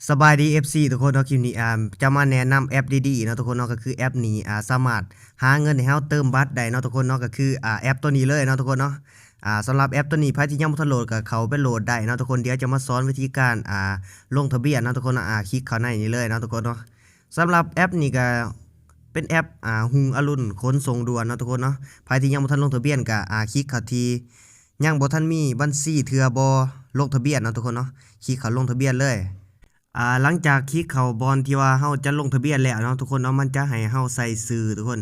สบายดี FC ทุกคนเนาะคลิปนี้จะมาแนะนำแอปดีๆเนาะทุกคนเนาะก็คือแอปนี้สามารถหาเงินให้เราเติมบัตรได้เนาะทุกคนเนาะก็คือแอปตัวนี้เลยเนาะทุกคนเนาะสำหรับแอปตัวนี้ใครที่ยังบ่ทันโหลดก็เข้าไปโหลดได้เนาะทุกคนเดี๋ยวจะมาสอนวิธีการลงทะเบียนเนาะทุกคนเนาะคลิกเข้าในนี้เลยเนาะทุกคนเนาะสำหรับแอปนี้ก็เป็นแอปหุงอรุณขนส่งด่วนเนาะทุกคนเนาะใครที่ยังบ่ทันลงทะเบียนก็คลิกเข้าที่ยังบ่ทันมีบัญชีเทื่อบ่ลงทะเบียนเนาะทุกคนเนาะคลิกเข้าลงทะเบียนเลยหลังจากคลิกเข้าบอนที่ว่าเราจะลงทะเบียนแล้วเนาะทุกคนเนาะมันจะให้เราใส่ชื่อทุกคน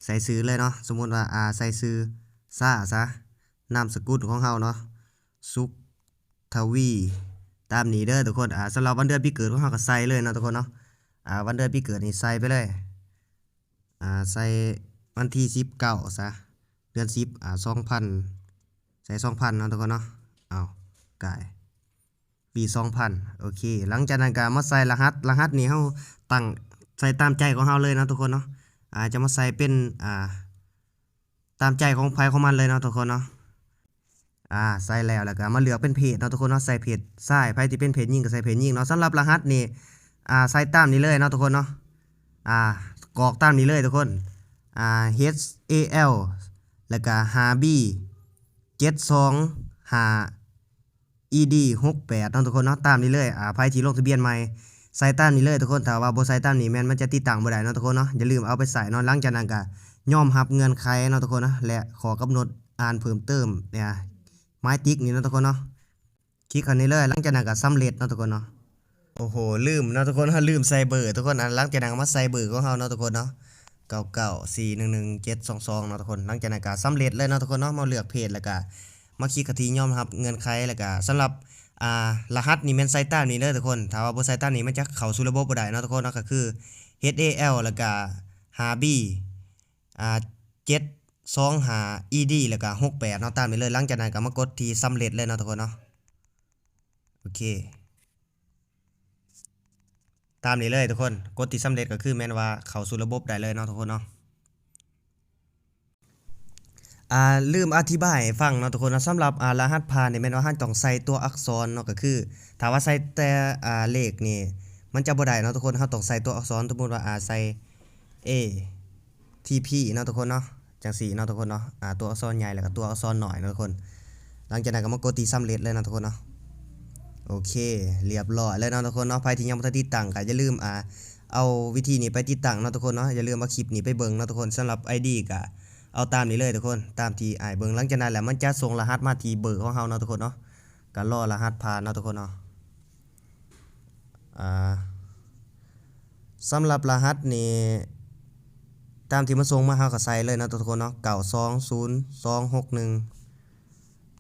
ใส่ชื่อเลยเนาะสมมุติว่าใส่ชื่อซ่าซะนามสกุลของเราเนาะสุขทวีตามนี้เด้อทุกคนสำหรับวันเดือนปีเกิดของเราก็ใส่เลยเนาะทุกคนเนาะวันเดือนปีเกิดนี่ใส่ไปเลยใส่วันที่19ซะเดือน102000ใส่2000เนาะทุกคนเนาะเอากาย ปี2000โอเคหลังจากนั้นก็มาใส่รหัสนี่เฮาตั้งใส่ตามใจของเฮาเลยเนาะทุกคนเนาะจะมาใส่เป็นตามใจของไผของมันเลยเนาะทุกคนเนาะใส่แล้วก็มาเลือกเป็นเพจเนาะทุกคนเนาะใส่เพจซ้ายไผที่เป็นเพจหญิงก็ใส่เพจหญิงเนาะสำหรับรหัสนี่ใส่ตามนี้เลยเนาะทุกคนเนาะกรอกตามนี้เลยทุกคนHAL แล้วก็5B 725 ED68เนาะทุกคนเนาะตามนี้เลยไผที่ลงทะเบียนใหม่ใส่ตามนี้เลยทุกคนถ้าว่าบ่ใส่ตามนี้แม่นมันจะติดตั้งบ่ได้เนาะทุกคนเนาะอย่าลืมเอาไปใส่เนาะหลังจากนั้นก็ยอมรับเงื่อนไขเนาะทุกคนนะและขอกำหนดอ่านเพิ่มเติมเนี่ยไม้ติ๊กนี่เนาะทุกคนเนาะคลิกเข้านี้เลยหลังจากนั้นก็สำเร็จเนาะทุกคนเนาะโอ้โหลืมเนาะทุกคนลืมใส่เบอร์ทุกคนหลังจากนั้นก็มาใส่เบอร์ของเฮาเนาะทุกคนเนาะ994111722เนาะทุกคนหลังจากนั้นก็สำเร็จเลยเนาะทุกคนเนาะมาเลือกเพจแล้วก็มาคลิกเข้าที่ยอมรับเงื่อนไขแล้วก็สำหรับรหัสนี่แม่นใส่ตามนี้เด้อทุกคนถ้าว่าบ่ใส่ตามนี้มันจะเข้าสู่ระบบบ่ได้เนาะทุกคนเนาะก็คือ HAL แล้วก็ 5B 725 ED แล้วก็68เนาะตามนี้เลยหลังจากนั้นก็มากดที่สำเร็จเลยเนาะทุกคนเนาะโอเคตามนี้เลยทุกคนกดที่สำเร็จก็คือแม่นว่าเข้าสู่ระบบได้เลยเนาะทุกคนเนาะลืมอธิบายให้ฟังเนาะทุกคนนะสำหรับรหัสผ่านนี่แม่นว่าเราต้องใส่ตัวอักษรเนาะก็คือถ้าว่าใส่แต่เลขนี่มันจะบ่ได้เนาะทุกคนเราต้องใส่ตัวอักษรสมมุติว่าใส่ A TP เนาะทุกคนเนาะจังซี่เนาะทุกคนเนาะตัวอักษรใหญ่แล้วก็ตัวอักษรน้อยเนาะทุกคนหลังจากนั้นก็มากดที่สำเร็จเลยเนาะทุกคนเนาะโอเคเรียบร้อยแล้วเนาะทุกคนเนาะใครที่ยังบ่ทันติดตั้งก็อย่าลืมเอาวิธีนี้ไปติดตั้งเนาะทุกคนเนาะอย่าลืมเอาคลิปนี้ไปเบิ่งเนาะทุกคนสำหรับ ID ก็เอาตามนี้เลยทุกคนตามที่เบิ่งหลังจากนั้นแหละมันจะส่งรหัสมาที่เบอร์ของเฮาเนาะทุกคนเนาะก็รอรหัสผ่านเนาะทุกคนเนาะสำหรับรหัสนี่ตามที่มันส่งมาเฮาก็ใส่เลยเนาะทุกคนเนาะ920261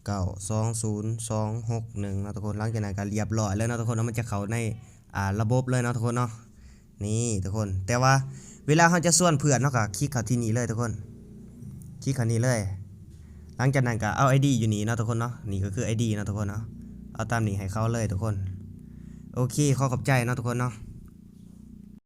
920261นะทุกคนหลังจากนั้นก็เรียบร้อยแล้วนะทุกคนนะมันจะเข้าในระบบเลยนะทุกคนเนาะนี่ทุกคนแต่ว่าเวลาเขาจะส่วนเพื่อนเนาะก็คลิกเข้าที่นี่เลยทุกคนคลิกเข้านี้เลยหลังจากนั้นก็เอา ID อยู่นี่เนาะทุกคนเนาะนี่ก็คือ ID นะทุกคนเนาะเอาตามนี้ให้เขาเลยทุกคนโอเคขอบใจเนาะทุกคนเนาะ